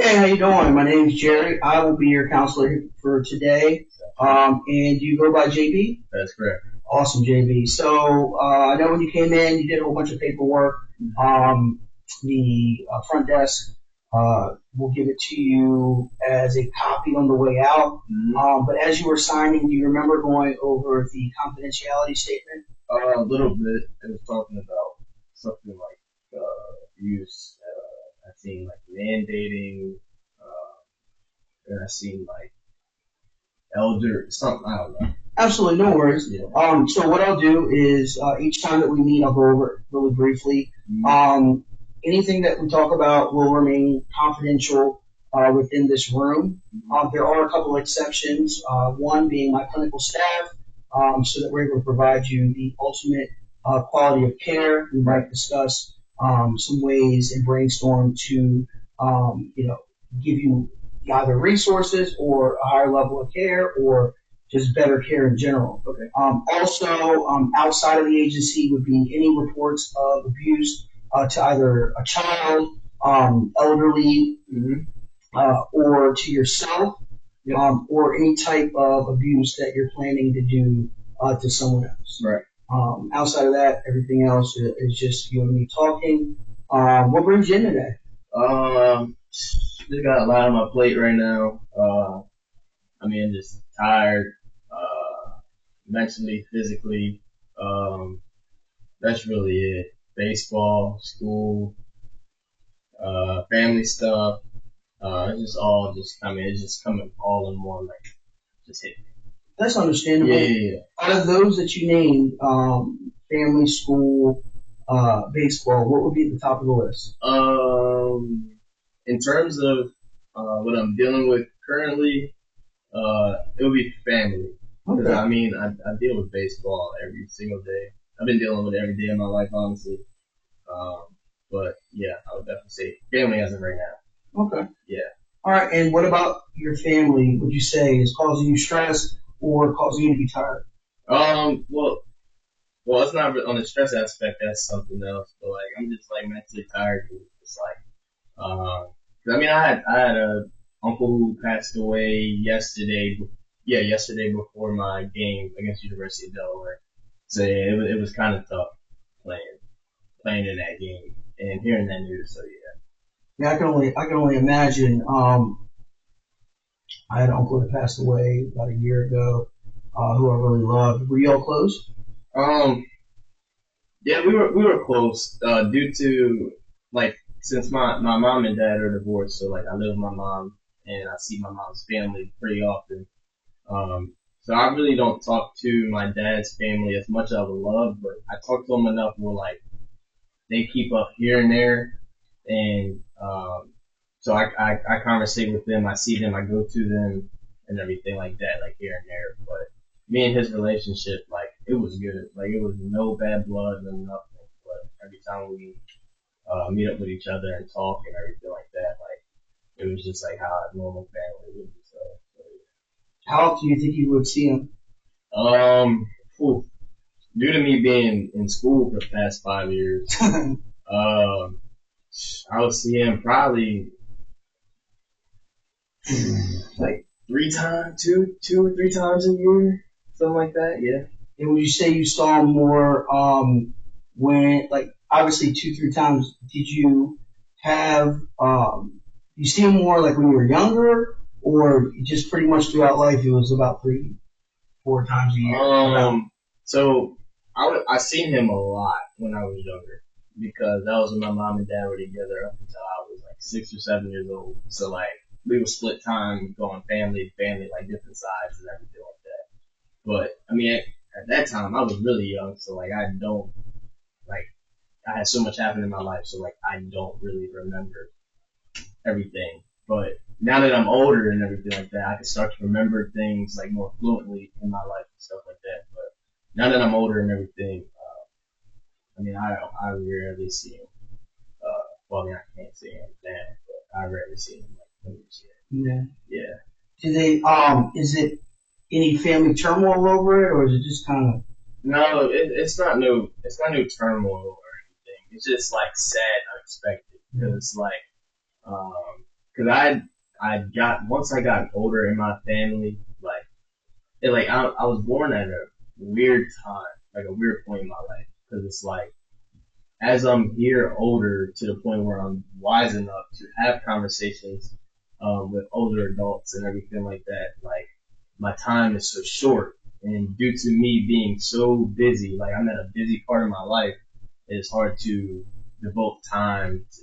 Hey, how you doing? My name's Jerry. I will be your counselor for today. And you go by JB? That's correct. Awesome, JB. So I know when you came in, you did a whole bunch of paperwork. The front desk will give it to you as a copy on the way out. But as you were signing, do you remember going over the confidentiality statement? A little bit. It was talking about something like use. I've seen like mandating, and I've seen like elder something. I don't know. Absolutely, no worries. Yeah. So what I'll do is each time that we meet, I'll go over it really briefly. Anything that we talk about will remain confidential within this room. There are a couple exceptions. One being my clinical staff, so that we're able to provide you the ultimate quality of care. We might discuss some ways and brainstorm to, give you either resources or a higher level of care or just better care in general. Okay. Also, outside of the agency would be any reports of abuse to either a child, elderly, or to yourself, or any type of abuse that you're planning to do to someone else. Right. Outside of that, everything else is just you and me talking. What brings you in today? Just got a lot on my plate right now. Just tired, mentally, physically. That's really it. Baseball, school, family stuff. It's just all it's just coming all in one, like, just hit me. That's understandable. Yeah. Out of those that you named, family, school, baseball, what would be at the top of the list? In terms of what I'm dealing with currently, it would be family. Because Okay. I deal with baseball every single day. I've been dealing with it every day of my life, honestly. But yeah, I would definitely say family as of right now. Okay. Yeah. All right. And what about your family? Would you say is causing you stress or causing you to be tired? Well, it's not on the stress aspect. That's something else. But like, I'm just like mentally tired. It's like, 'cause I had a uncle who passed away yesterday. Yeah, yesterday before my game against University of Delaware. So yeah, it was kind of tough playing in that game and hearing that news. So yeah. Yeah, I can only imagine. I had an uncle that passed away about a year ago, who I really loved. Were you all close? Yeah, we were close. Due to like since my mom and dad are divorced, so like I live with my mom and I see my mom's family pretty often. So I really don't talk to my dad's family as much as I would love, but I talk to them enough where like they keep up here and there, and so I conversate with them. I see them. I go to them and everything like that, like here and there. But me and his relationship, like it was good. Like it was no bad blood and nothing. But every time we meet up with each other and talk and everything like that, like it was just like how a normal family would be. So How often do you think you would see him? Whew, due to me being in school for the past 5 years, I would see him probably like two or three times a year, something like that. Yeah. And would you say you saw him more when, like, obviously 2, 3 times? Did you have you see him more like when you were younger, or just pretty much throughout life it was about 3, 4 times a year? So I seen him a lot when I was younger because that was when my mom and dad were together up until I was like 6 or 7 years old. So like we would split time going family to family, like different sides and everything like that. But at that time I was really young, so like I had so much happen in my life, so like I don't really remember everything. But now that I'm older and everything like that, I can start to remember things like more fluently in my life and stuff like that. But now that I'm older and everything, I rarely see him. I can't see him now, but I rarely see him like when he's Yeah. here. Yeah. Do they? Is it any family turmoil over it, or is it just kind of? No, it's not no turmoil or anything. It's just like sad, unexpected because like cause once I got older in my family, I was born at a weird time, like a weird point in my life. Cause it's like, as I'm here older to the point where I'm wise enough to have conversations, with older adults and everything like that, like, my time is so short. And due to me being so busy, like I'm at a busy part of my life, it's hard to devote time to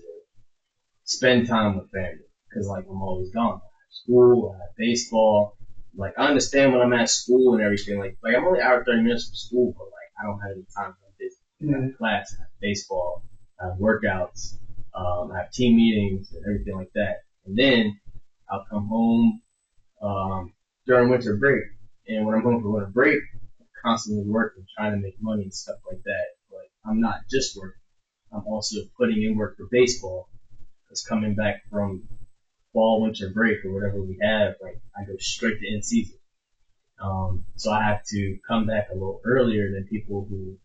spend time with family. Cause like I'm always gone. I have school, I have baseball. Like I understand when I'm at school and everything. Like I'm only out 30 minutes from school, but like I don't have any time for this. I have class, I have baseball, I have workouts, I have team meetings and everything like that. And then I'll come home during winter break. And when I'm home for winter break, I'm constantly working, trying to make money and stuff like that. But I'm not just working. I'm also putting in work for baseball. Because coming back from fall, winter break, or whatever we have, like I go straight to end season. So I have to come back a little earlier than people who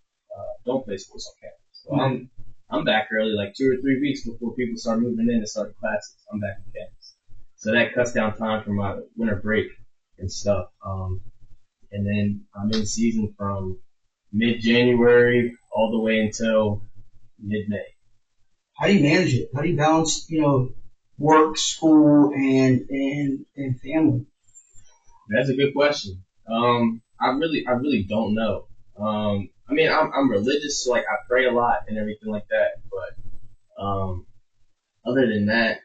don't play sports on campus. So I'm back early, like 2 or 3 weeks before people start moving in and starting classes. I'm back on campus. So that cuts down time for my winter break and stuff. And then I'm in season from mid-January all the way until mid-May. How do you manage it? How do you balance, work, school, and family? That's a good question. I really don't know. I mean, I'm religious, so like I pray a lot and everything like that. But other than that,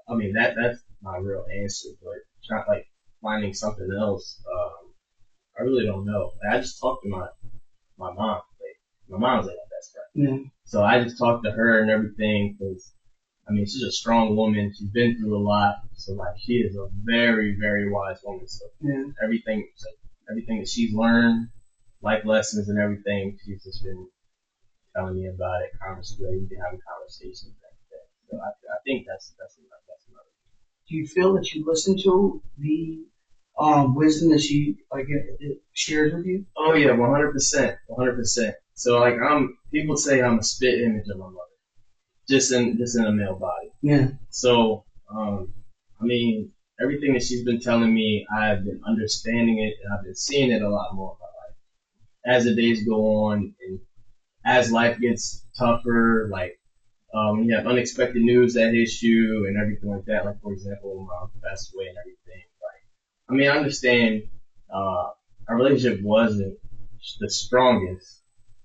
I mean that's my real answer. But try like finding something else. I really don't know. I just talked to my mom. Like my mom's like my best friend. Yeah. So I just talked to her and everything because I mean she's a strong woman. She's been through a lot. So like she is a very very wise woman. So everything that she's learned, life lessons and everything, she's just been telling me about it. We've been having conversations like that. So I think that's another. Do you feel that you listen to the wisdom that she it shares with you? Oh yeah, 100%, 100%. So like people say I'm a spit image of my mother, just in a male body. Yeah. So I mean everything that she's been telling me, I've been understanding it and I've been seeing it a lot more in my life as the days go on and as life gets tougher. Like when you have unexpected news that hits you and everything like that. Like for example, when my mom passed away and everything. I mean, I understand, our relationship wasn't the strongest,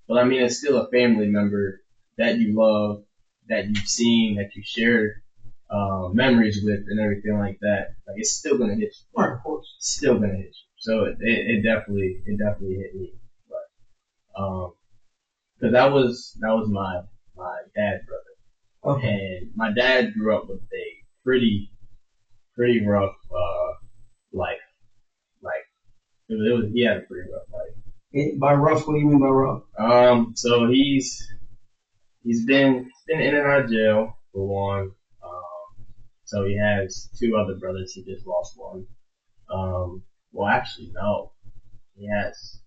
but I mean, it's still a family member that you love, that you've seen, that you shared, memories with and everything like that. Like, it's still gonna hit you. Right, of course. It's still gonna hit you. So it definitely hit me. But, cause that was my dad's brother. Okay. And my dad grew up with a pretty rough, life. Like he had a pretty rough life. By rough, what do you mean by rough? So he's been in and out of jail for one. So he has 2 other brothers. He just lost one. Well, actually, no. He has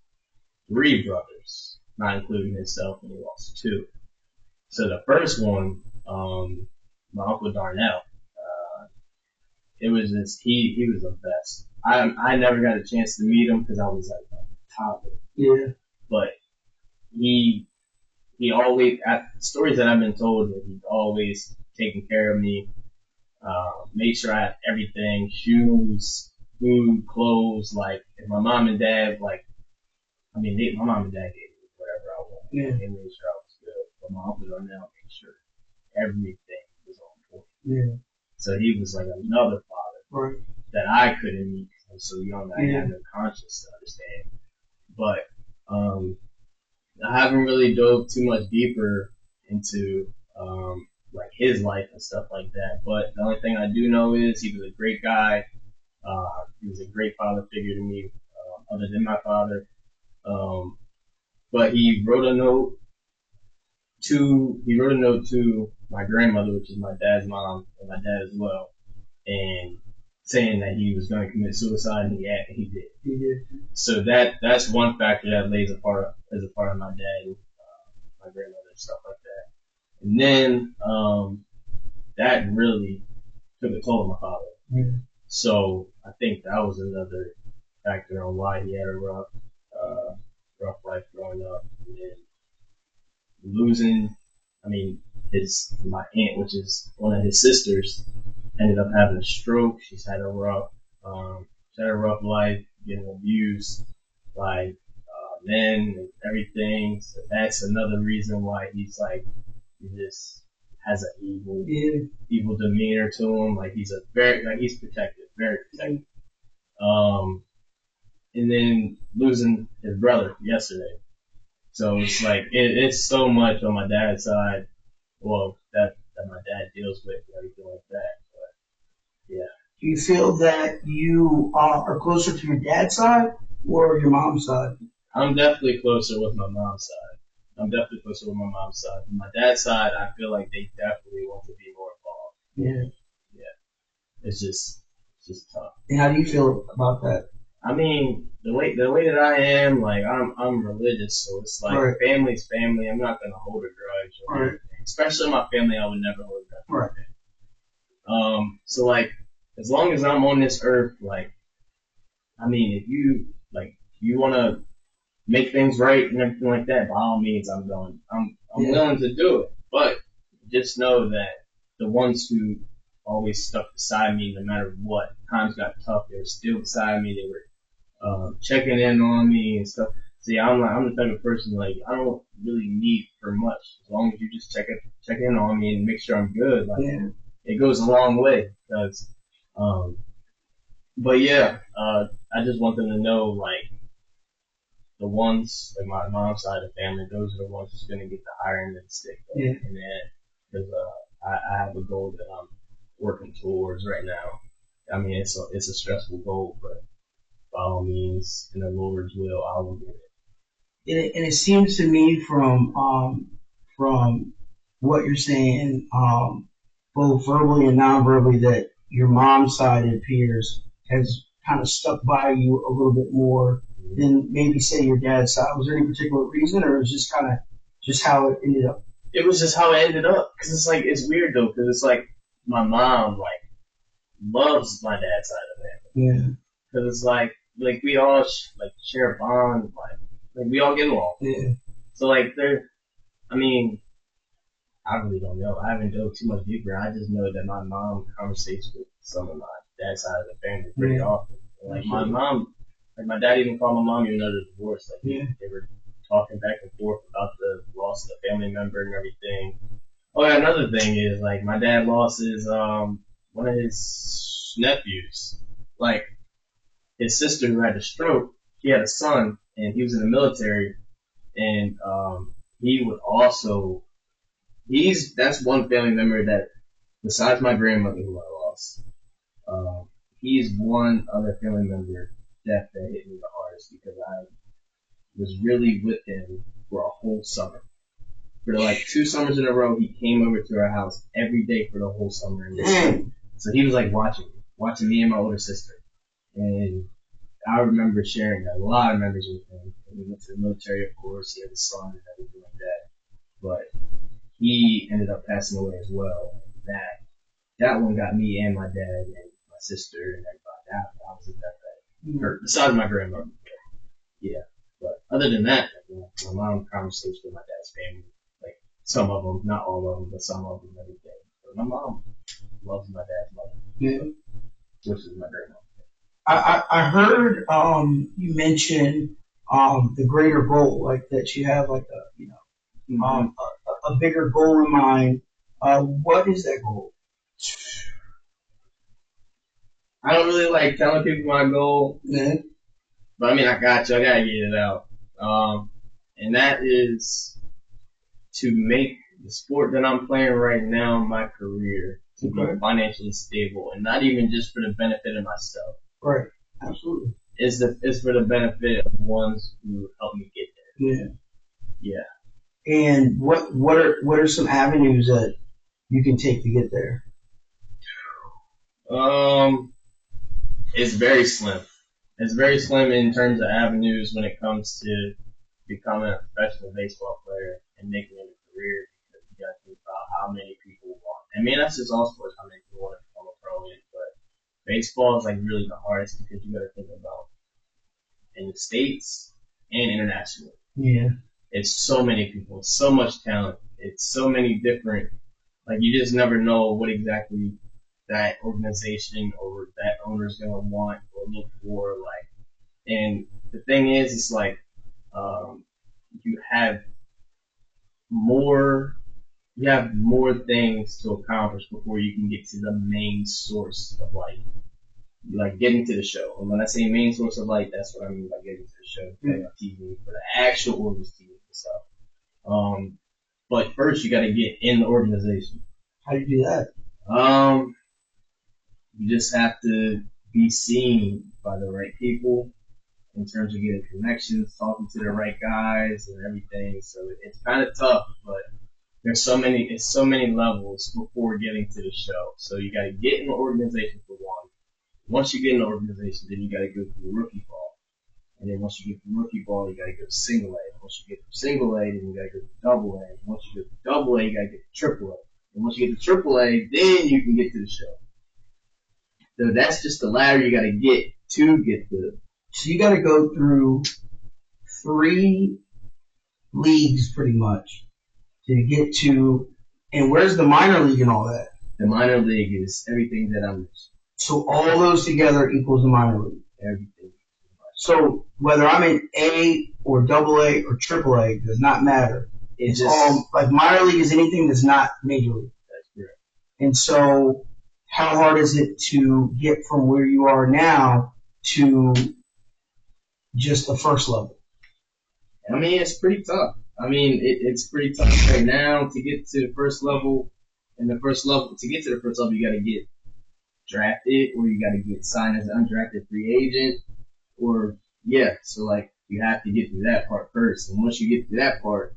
3 brothers, not including himself, and he lost 2. So the first one, my uncle Darnell, it was just he was the best. I never got a chance to meet him because I was like a toddler. Yeah. But he always, at stories that I've been told, that he's always taking care of me, made sure I had everything, shoes, food, clothes. Like if my mom and dad, like I mean, my mom and dad gave me whatever I wanted. Yeah. They made sure I was good. But my uncle Darnell made sure everything was on point. Yeah. So he was like another father. Right. That I couldn't meet because I was so young. I Yeah. had no conscience to understand. But I haven't really dove too much deeper into like his life and stuff like that. But the only thing I do know is he was a great guy. He was a great father figure to me, other than my father. But he wrote a note to my grandmother, which is my dad's mom and my dad as well, and saying that he was going to commit suicide, and he did. He did. So that's one factor that lays as a part of my dad and my grandmother and stuff like that. And then that really took a toll on my father. Yeah. So I think that was another factor on why he had a rough life growing up. And then losing, I mean, my aunt, which is one of his sisters, ended up having a stroke. She's had a rough life, getting abused by men and everything. So that's another reason why he just has an evil demeanor to him. Like he's he's protected, very protected. And then losing his brother yesterday. So it's like it's so much on my dad's side. Well, that my dad deals with and everything like that. But yeah. Do you feel that you are closer to your dad's side or your mom's side? I'm definitely closer with my mom's side. My dad's side, I feel like they definitely want to be more involved. Yeah. Yeah. It's just tough. And how do you feel about that? I mean, the way that I am, like I'm religious, so it's like right. Family's family. I'm not gonna hold a grudge or anything. Especially my family, I would never hold a grudge. Right. So like, as long as I'm on this earth, like, I mean, if you wanna make things right and everything like that, by all means, I'm willing to do it. But just know that the ones who always stuck beside me, no matter what, times got tough, they were still beside me. They were checking in on me and stuff. See, I'm the type of person, like, I don't really need for much. As long as you just check in on me and make sure I'm good, like, it goes a long way. Cause, but yeah, I just want them to know, like, the ones, like my mom's side of the family, those are the ones who's gonna get the higher end of the stick. Yeah. And then, cause, I have a goal that I'm working towards right now. I mean, it's a stressful goal, but by all means, in the Lord's will, I will get it. And it seems to me from what you're saying, both verbally and non-verbally, that your mom's side, it appears, has kind of stuck by you a little bit more than maybe say your dad's side. Was there any particular reason, or was it just kind of just how it ended up? It was just how it ended up. Cause it's like, it's weird though, cause it's like my mom, like, loves my dad's side of the family. Yeah. Cause it's like we all share a bond, like we all get along. Yeah. So like I mean, I really don't know. I haven't dove too much deeper. I just know that my mom conversates with some of my dad's side of the family pretty often. And like my mom, like my dad even called my mom even under the divorce. Like they were talking back and forth about the loss of the family member and everything. Oh yeah, another thing is like my dad lost his one of his nephews. Like his sister who had a stroke, he had a son and he was in the military and he would also that's one family member that besides my grandmother who I lost, he's one other family member that hit me the hardest because I was really with him for a whole summer. For like 2 summers in a row, he came over to our house every day for the whole summer. So he was like watching me and my older sister. And I remember sharing a lot of memories with him. We went to the military, of course. He had a son and everything like that. But he ended up passing away as well. And that one got me and my dad and my sister and everybody. That was a death that besides my grandmother. Yeah. But other than that, my mom conversates with my dad's family. Like some of them, not all of them, but some of them, everything. But my mom loves my dad's mother. Yeah. Which is my grandma. I heard you mention the greater goal, like that you have like a bigger goal in mind. What is that goal? I don't really like telling people my goal, but I mean I gotta get it out. And that is to make the sport that I'm playing right now my career, to be financially stable, and not even just for the benefit of myself. Right. Absolutely. It's for the benefit of the ones who help me get there. Yeah. And what are some avenues that you can take to get there? It's very slim. It's very slim in terms of avenues when it comes to becoming a professional baseball player and making it a career. Because you got to think about how many people want. I mean, that's just all sports. How many people want to become a pro? baseball is like really the hardest because you got to think about in the States and internationally. Yeah. It's so many people, it's so much talent, it's so many different, like you just never know what exactly that organization or that owner is going to want or look for. Like, and the thing is, it's like, you have more, things to accomplish before you can get to the main source of like getting to the show. And when I say main source of light, that's what I mean by getting to the show, playing on TV for the actual Orioles team and stuff. But first you got to get in the organization. How do you do that? You just have to be seen by the right people in terms of getting connections, talking to the right guys and everything. So it's kind of tough, but it's so many levels before getting to the show. So you got to get in the organization for one. Once you get in the organization, then you got to go through rookie ball. And then once you get from rookie ball, you got to go to single A. And once you get from single A, then you got to go to double A. And once you get to double A, you got to get to triple A. And once you get to triple A, then you can get to the show. So that's just the ladder you got to get to. So you got to go through 3 leagues pretty much to get to, and where's the minor league and all that? The minor league is everything that I'm. So all those together equals the minor league. Everything. So whether I'm in A or double A or triple A does not matter. It's just, all, like minor league is anything that's not major league. That's correct. And so how hard is it to get from where you are now to just the first level? I mean, it's pretty tough. I mean, it's pretty tough right now to get to the first level. And to get to the first level, you got to get drafted, or you got to get signed as an undrafted free agent, or so like you have to get through that part first. And once you get through that part,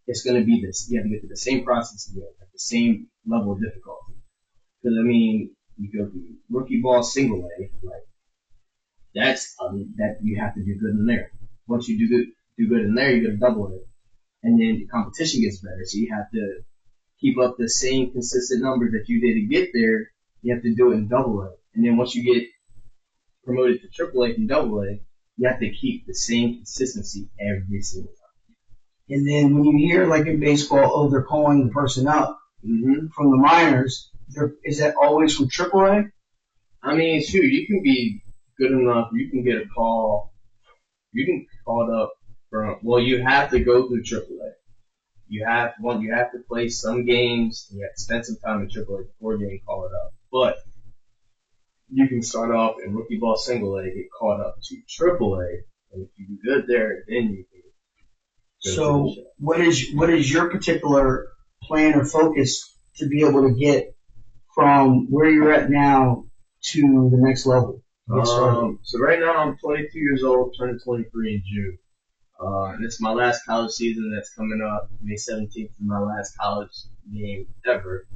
it's going to be this. You have to get through the same process again, at the same level of difficulty. Because I mean, you go through rookie ball, single A, like that's that you have to do good in there. Once you do good in there, you go to double A, and then the competition gets better. So you have to keep up the same consistent numbers that you did to get there. You have to do it in double A. And then once you get promoted to triple A from double A, you have to keep the same consistency every single time. And then when you hear, like in baseball, oh, they're calling the person up from the minors, is that always from triple A? I mean, shoot, you can be good enough. You can get a call. You can get called up you have to go through triple A. You have to play some games, and you have to spend some time in triple A before getting called up. But you can start off in rookie ball single A, get caught up to triple A, and if you do good there, then you can. So what is your particular plan or focus to be able to get from where you're at now to the next level? So right now I'm 22 years old, turning 23 in June. And it's my last college season that's coming up. May 17th is my last college game ever.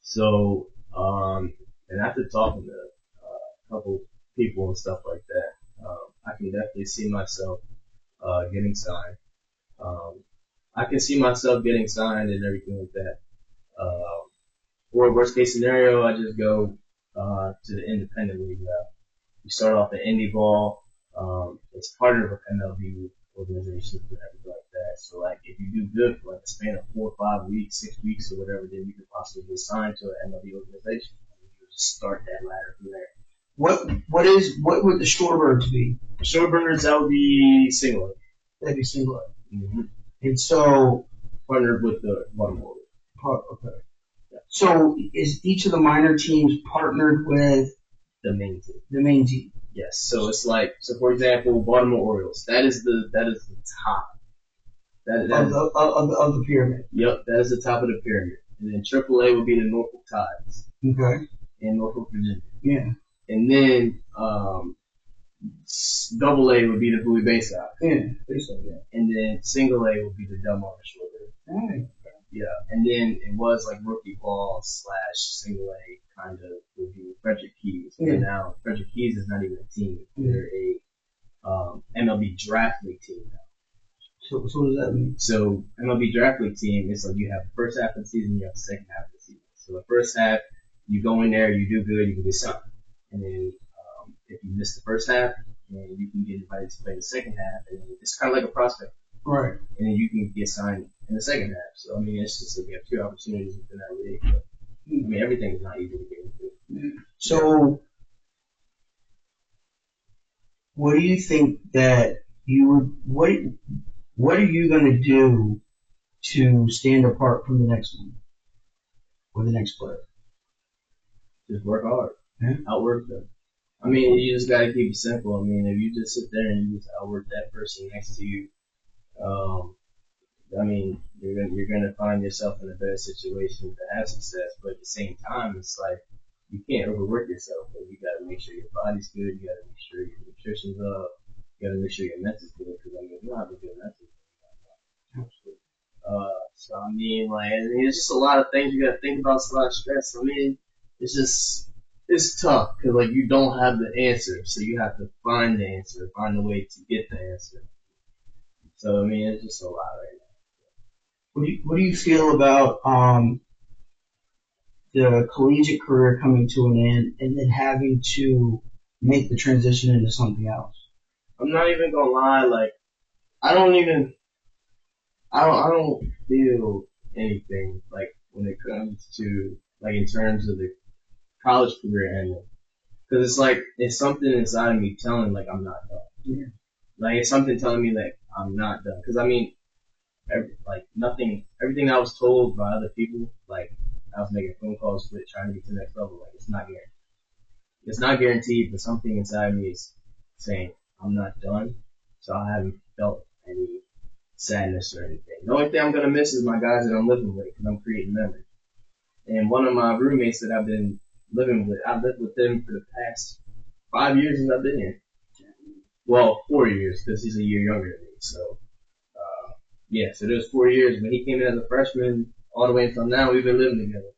So, and after talking to a couple people and stuff like that, I can definitely see myself getting signed. I can see myself getting signed and everything like that. Or worst case scenario, I just go to the independent league now. You start off at indie ball. It's part of an MLB organization and everything like that. So like if you do good for like a span of 4 or 5 weeks, 6 weeks or whatever, then you could possibly get signed to an MLB organization. And you just start that ladder from there. What would the Shorebirds be? Shorebirds, that would be single. That'd be single. Mm-hmm. And so partnered with the Baltimore. Okay. Yeah. So is each of the minor teams partnered with the main team? The main team. Yes. So it's like, for example, Baltimore Orioles. That is the top. That of the pyramid. Yep, that is the top of the pyramid. And then AAA would be the Norfolk Tides. Okay. In Norfolk, Virginia. Yeah. And then Double A would be the Bowie Bay Sox. Yeah, basically. Yeah. And then Single A would be the Delmarva Shorebirds. Right. Yeah. And then it was like rookie ball / single A kind of would be Frederick Keys. Yeah. And now Frederick Keys is not even a team. Yeah. They're a MLB draft league team now. So what does that mean? So MLB draft league team is like you have the first half of the season, you have the second half of the season. So the first half, you go in there, you do good, you can get signed. and then if you miss the first half, then you can get invited to play the second half, and it's kind of like a prospect. Right. And then you can get signed in the second half. So I mean, it's just like we have 2 opportunities within that league. But, I mean, everything is not easy to get into. So, what do you think that you would? What are you going to do to stand apart from the next one or the next player? Just work hard. Yeah. Outwork them. I mean, you just gotta keep it simple. I mean, if you just sit there and you just outwork that person next to you, I mean, you're gonna find yourself in a better situation to have success. But at the same time, it's like you can't overwork yourself. But you gotta make sure your body's good. You gotta make sure your nutrition's up. You gotta make sure your mental's good. Because I mean, if you don't have a good mental, so I mean, like, it's just a lot of things you gotta think about. It's a lot of stress. I mean, it's tough because like you don't have the answer, so you have to find the answer, find a way to get the answer. So I mean, it's just a lot right now. What do you feel about the collegiate career coming to an end and then having to make the transition into something else? I'm not even gonna lie, like I don't feel anything like when it comes to like in terms of the college career ending, because it's like it's something inside of me telling like I'm not done. Yeah. Like it's something telling me like I'm not done. Because I mean, everything I was told by other people, like I was making phone calls with trying to get to the next level. Like it's not guaranteed. It's not guaranteed, but something inside me is saying I'm not done. So I haven't felt any sadness or anything. The only thing I'm gonna miss is my guys that I'm living with because I'm creating memories. And one of my roommates that I've been living with, I've lived with them for the past 5 years since I've been here. Well, 4 years because he's a year younger than me. So, yeah, so there's 4 years. When he came in as a freshman, all the way until now, we've been living together.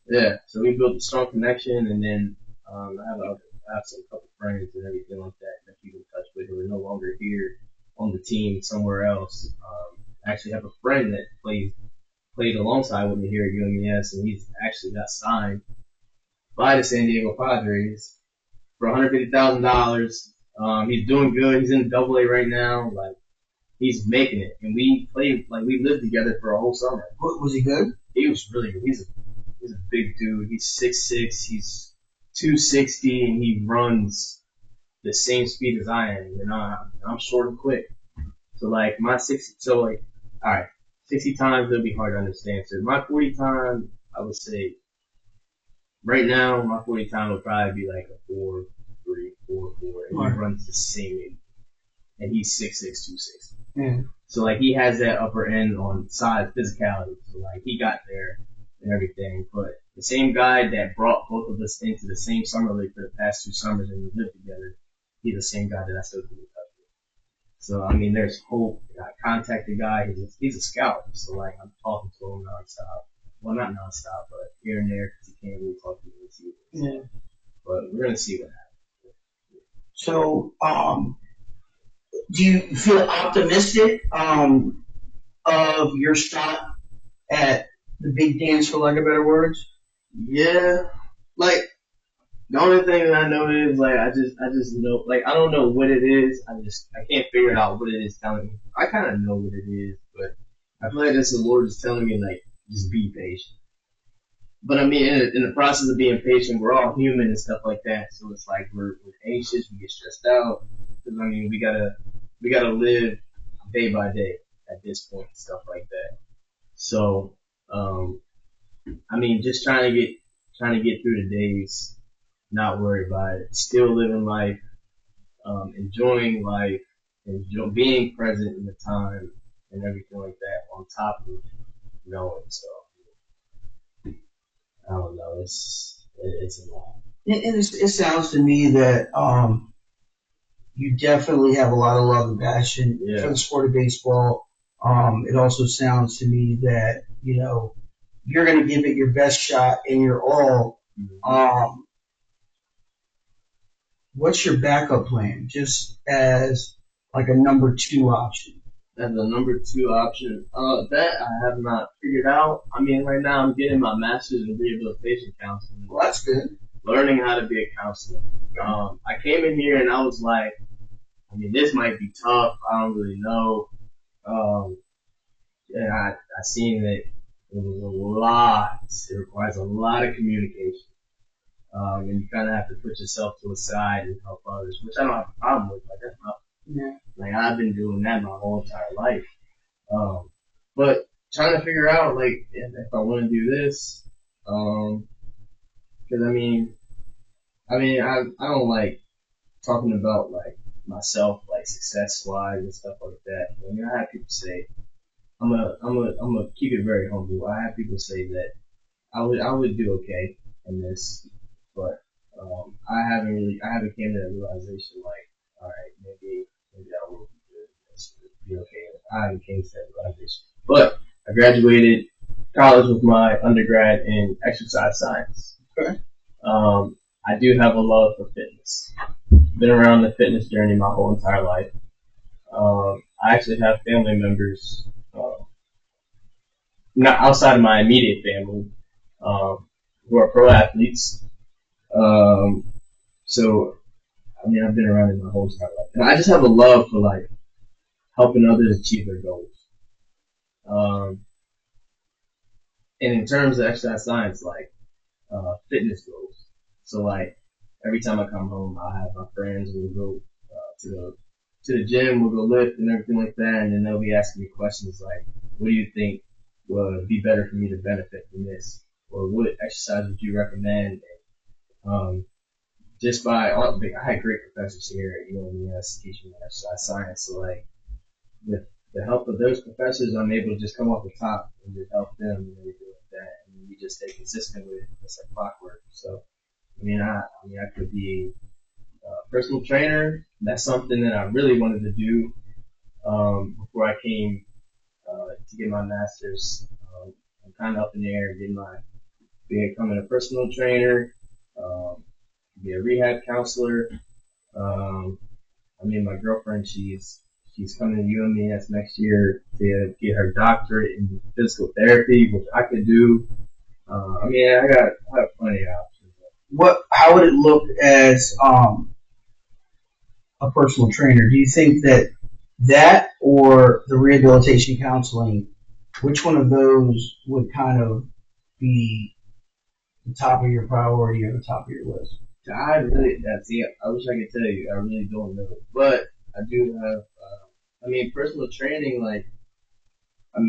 Yeah, so we built a strong connection, and then I have some couple friends and everything like that keep in touch with who are no longer here on the team somewhere else. I actually have a friend that played alongside with me here at UMES, and he's actually got signed by the San Diego Padres for $150,000. He's doing good. He's in Double A right now. Like he's making it, and we lived together for a whole summer. Was he good? He was really good. He's a big dude. He's 6'6". He's 260, and he runs the same speed as I am. And I'm short and quick. So like all right, 60 times it'll be hard to understand. So my 40 time, I would say, right now my 40 time would probably be like a 4.3, 4.4, and he runs the same. And he's 6'6", 260. Yeah. So like he has that upper end on size, physicality. So like he got there and everything. But the same guy that brought both of us into the same summer league for the past 2 summers and we lived together, he's the same guy that I still keep in touch with. So I mean, there's hope. I contacted the guy. He's a scout. So like I'm talking to him nonstop. Well, not nonstop, but here and there because he can't really talk to me and see. Yeah. But we're gonna see what happens. So, do you feel optimistic of your shot at the big dance, for lack of better words? Yeah, like the only thing that I know is like I just know, like I don't know what it is. I can't figure out what it is telling me. I kind of know what it is, but I feel like this the Lord is telling me like just be patient. But I mean, in the process of being patient, we're all human and stuff like that. So it's like we're anxious, we get stressed out. Because I mean, we gotta live day by day at this point, stuff like that. So, I mean, just trying to get through the days, not worry about it, still living life, enjoying life, being present in the time and everything like that on top of knowing. So, I don't know, it's a lot. And it sounds to me that you definitely have a lot of love and passion for the sport of baseball. It also sounds to me that, you're going to give it your best shot and your all. Mm-hmm. What's your backup plan, just as like a number 2 option? As a number 2 option, that I have not figured out. I mean, right now I'm getting my master's in rehabilitation counseling. Well, that's good. learning how to be a counselor. I came in here and I was like, I mean, this might be tough. I don't really know. And I seen that it was a lot. It requires a lot of communication. And you kind of have to put yourself to a side and help others, which I don't have a problem with. Like, that's not, like, I've been doing that my whole entire life. But trying to figure out, like, if I want to do this, cause I don't like talking about, like, myself, like, success-wise and stuff like that. I mean, I have people say, I'm gonna keep it very humble. I have people say that I would do okay in this, but I haven't came to that realization like, all right, maybe I will be good in this, be okay. I haven't came to that realization, but I graduated college with my undergrad in exercise science. Okay. I do have a love for fitness. Been around the fitness journey my whole entire life. I actually have family members, not outside of my immediate family, who are pro athletes. So, I mean, I've been around it my whole entire life. And I just have a love for, like, helping others achieve their goals. And in terms of exercise science, like, fitness goals. So, like, every time I come home, I have my friends, we'll go to the gym, we'll go lift and everything like that, and then they'll be asking me questions like, what do you think would be better for me to benefit from this? Or what exercise would you recommend? Just by, I had great professors here at UMES teaching exercise science, so like, with the help of those professors, I'm able to just come off the top and just help them and everything like that, and we just stay consistent with it. It's like clockwork. So, I could be a personal trainer. That's something that I really wanted to do before I came to get my master's. I'm kind of up in the air becoming a personal trainer, be a rehab counselor. My girlfriend, she's coming to UMES next year to get her doctorate in physical therapy, which I could do. I have plenty of options. How would it look as a personal trainer? Do you think that or the rehabilitation counseling, which one of those would kind of be the top of your priority or the top of your list? I wish I could tell you. I really don't know. But I do have, personal training, like, I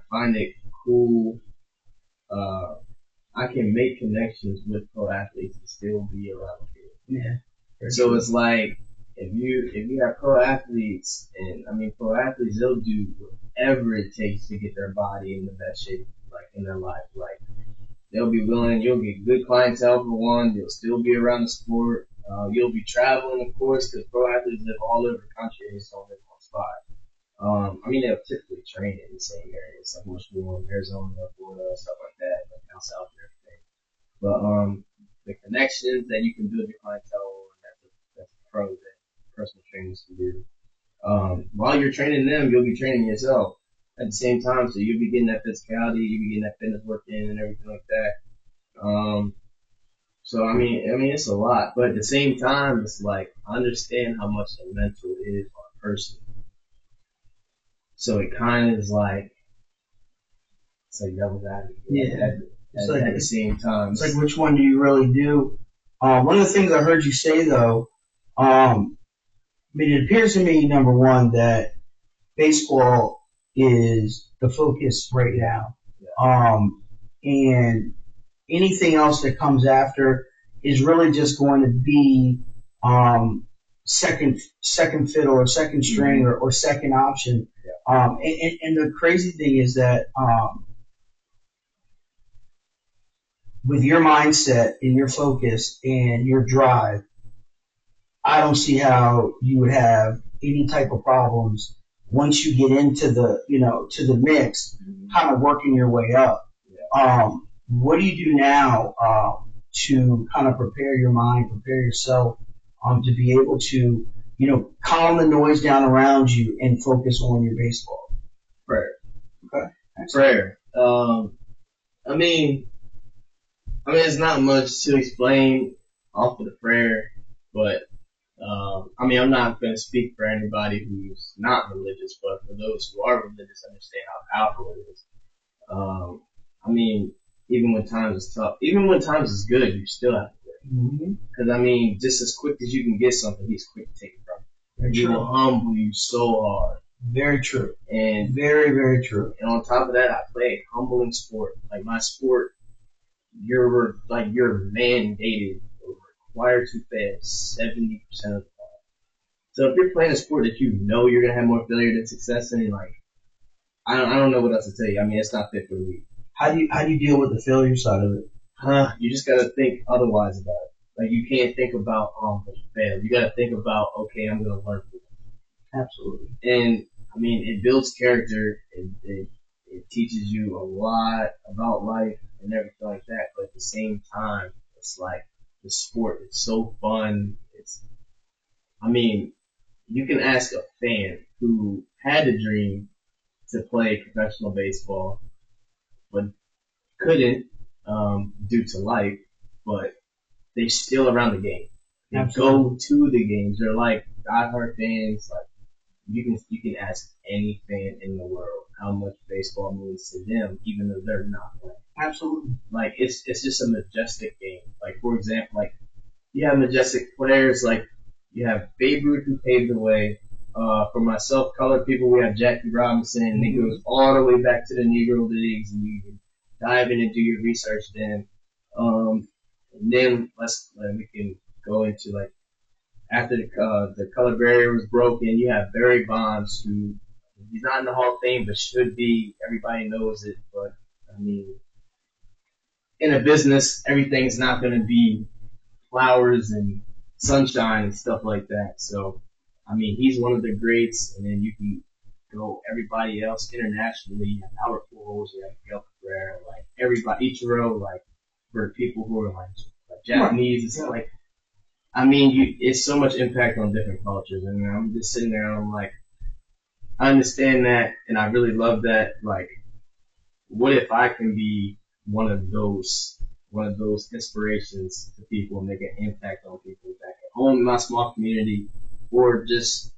find it cool. I can make connections with pro athletes and still be around here. Yeah. So it's like, if you have pro athletes, pro athletes, they'll do whatever it takes to get their body in the best shape, like, in their life. Like, they'll be willing, you'll get good clientele for one, you'll still be around the sport, you'll be traveling, of course, because pro athletes live all over the country, they just don't live in one spot. They'll typically train in the same areas, like Washington, Arizona, Florida, stuff like that, like down south and everything. But, the connections that you can build your clientele, that's a pro that personal trainers can do. While you're training them, you'll be training yourself at the same time, so you'll be getting that physicality, you'll be getting that fitness work in and everything like that. It's a lot, but at the same time, it's like, I understand how much the mental is on a person. So it kind of is like, it's like devil's advocate. Yeah. At the same time. It's like, which one do you really do? One of the things I heard you say, though, it appears to me, number one, that baseball is the focus right now. Yeah. And anything else that comes after is really just going to be second fiddle or second string or second option. Yeah. And the crazy thing is that with your mindset and your focus and your drive, I don't see how you would have any type of problems once you get into the mix, kind of working your way up. Yeah. What do you do now to kind of prepare your mind, prepare yourself to be able to, calm the noise down around you and focus on your baseball? Prayer. Okay. Prayer. It's not much to explain. offer the prayer, but I mean, I'm not going to speak for anybody who's not religious, but for those who are religious, understand how powerful it is. I mean, even when times is tough, even when times is good, you still have to pray. Because I mean, just as quick as you can get something, he's quick to take it from you. He will humble you so hard. Very true. And very, very true. And on top of that, I play a humbling sport. Like my sport, you're mandated or required to fail 70% of the time. So if you're playing a sport that you know you're gonna have more failure than success in, like I don't know what else to tell you. I mean, it's not fit for me. How do you deal with the failure side of it? You just gotta think otherwise about it. Like you can't think about fail. You gotta think about okay, I'm gonna learn from it. Absolutely. And I mean, it builds character. It teaches you a lot about life and everything like that. But at the same time, it's like the sport. It's so fun. I mean, you can ask a fan who had a dream to play professional baseball, but couldn't due to life, but they're still around the game. They go to the games. They're like diehard fans. Like you can ask any fan in the world how much baseball means to them, even though they're not playing. Absolutely. Like it's just a majestic game. Like for example, like you have majestic players like you have Babe Ruth who paved the way. For myself, colored people, we have Jackie Robinson, and it goes all the way back to the Negro Leagues, and you can dive in and do your research then. And then we can go into like after the color barrier was broken, you have Barry Bonds, who he's not in the Hall of Fame, but should be. Everybody knows it, but I mean, in a business, everything's not going to be flowers and sunshine and stuff like that. So, I mean, he's one of the greats, and then you can go everybody else internationally. You have Albert Pujols, you have Miguel Cabrera, like everybody, Ichiro, like for people who are like Japanese, it's like, I mean, it's so much impact on different cultures, and I'm just sitting there and I'm like, I understand that, and I really love that. Like, what if I can be one of those inspirations to people and make an impact on people back at home in my small community, or just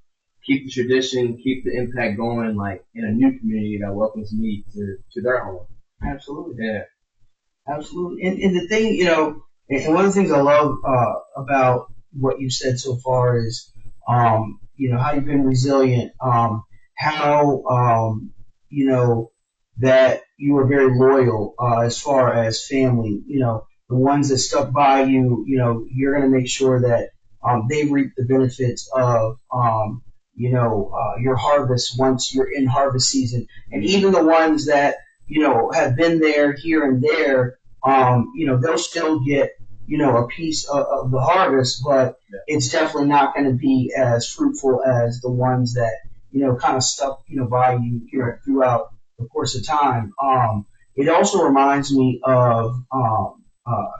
keep the tradition, keep the impact going, like in a new community that welcomes me to their home. Absolutely. Yeah. Absolutely. And the thing, and one of the things I love about what you've said so far is, how you've been resilient, how, that you were very loyal as far as family, the ones that stuck by you, you're going to make sure that they reap the benefits of, your harvest once you're in harvest season. And even the ones that, have been there here and there, they'll still get, a piece of the harvest, but it's definitely not going to be as fruitful as the ones that, kind of stuck, by you, throughout the course of time. It also reminds me of,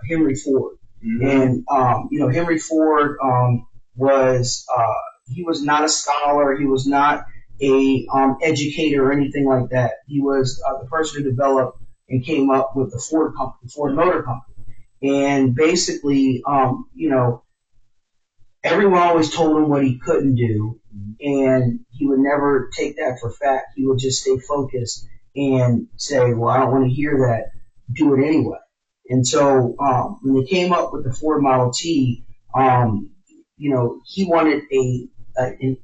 Henry Ford. And, Henry Ford, he was not a scholar. He was not a, educator or anything like that. He was the person who developed and came up with the Ford Motor Company. And basically, everyone always told him what he couldn't do, and he would never take that for fact. He would just stay focused and say, well, I don't want to hear that. Do it anyway. And so when they came up with the Ford Model T, he wanted an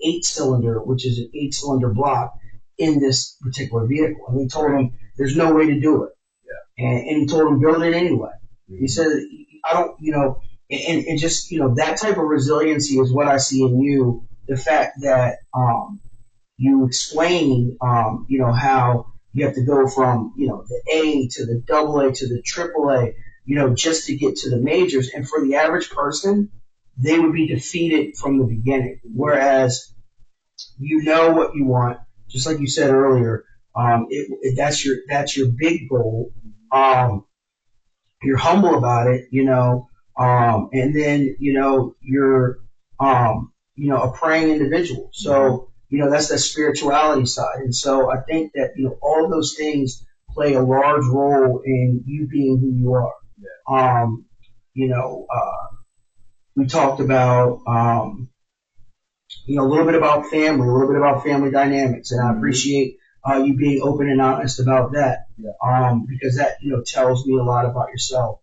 8-cylinder, which is an 8-cylinder block in this particular vehicle. And they told him there's no way to do it. Yeah. And he told him build it anyway. Mm-hmm. He said, I don't, and just, that type of resiliency is what I see in you. The fact that you explain, how you have to go from, the A to the AA to the AAA, just to get to the majors. And for the average person, they would be defeated from the beginning. Whereas you know what you want, just like you said earlier, that's your big goal. You're humble about it, and then, you're, a praying individual. So, that's the spirituality side. And so I think that, all of those things play a large role in you being who you are. Yeah. We talked about, a little bit about family, a little bit about family dynamics, and I appreciate you being open and honest about that, Yeah. because that, tells me a lot about yourself.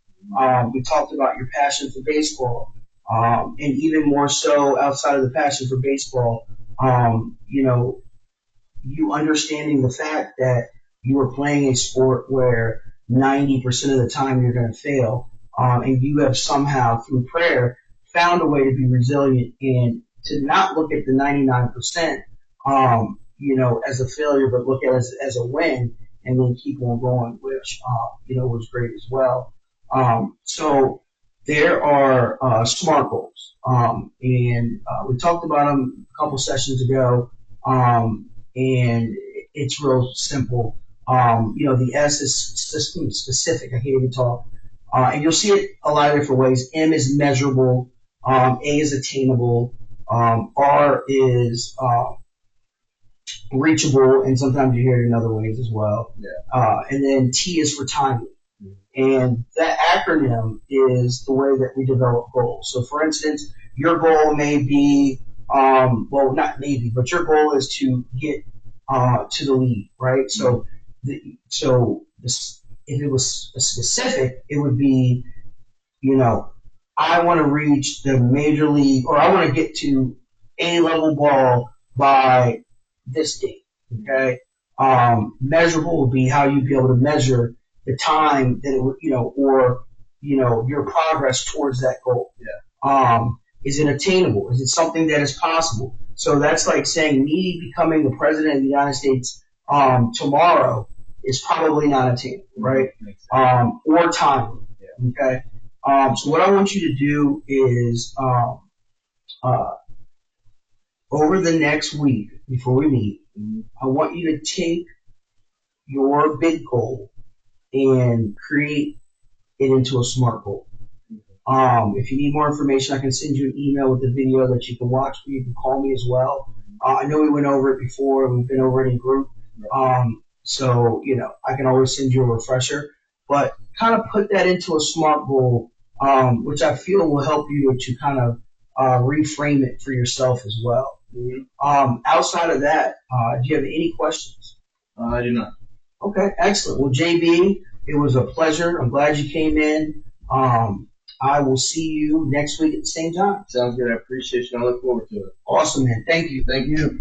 We talked about your passion for baseball, and even more so outside of the passion for baseball, you understanding the fact that you were playing a sport where 90% of the time you're going to fail, and you have somehow, through prayer, found a way to be resilient and to not look at the 99%, as a failure, but look at it as a win and then keep on going, which, was great as well. So there are SMART goals, and we talked about them a couple sessions ago. And it's real simple. The S is system specific. I can't even talk. And you'll see it a lot of different ways. M is measurable. A is attainable. R is reachable, and sometimes you hear it in other ways as well. Yeah. And then T is for timely. And that acronym is the way that we develop goals. So, for instance, your goal may be, not maybe, but your goal is to get to the league, right? So, if it was specific, it would be, I want to reach the major league, or I want to get to A-level ball by this date. Okay. Measurable would be how you'd be able to measure the time that it would, or your progress towards that goal. Yeah. Is it attainable? Is it something that is possible? So that's like saying me becoming the president of the United States tomorrow is probably not attainable, right? Or timely. Yeah. Okay. So what I want you to do is over the next week before we meet, I want you to take your big goal and create it into a SMART goal. If you need more information, I can send you an email with the video that you can watch. You can call me as well. I know we went over it before. We've been over it in group. So, I can always send you a refresher. But kind of put that into a SMART goal, which I feel will help you to kind of reframe it for yourself as well. Outside of that, do you have any questions? I do not. Okay, excellent. Well, JB, it was a pleasure. I'm glad you came in. I will see you next week at the same time. Sounds good. I appreciate you. I look forward to it. Awesome, man. Thank you. Thank you.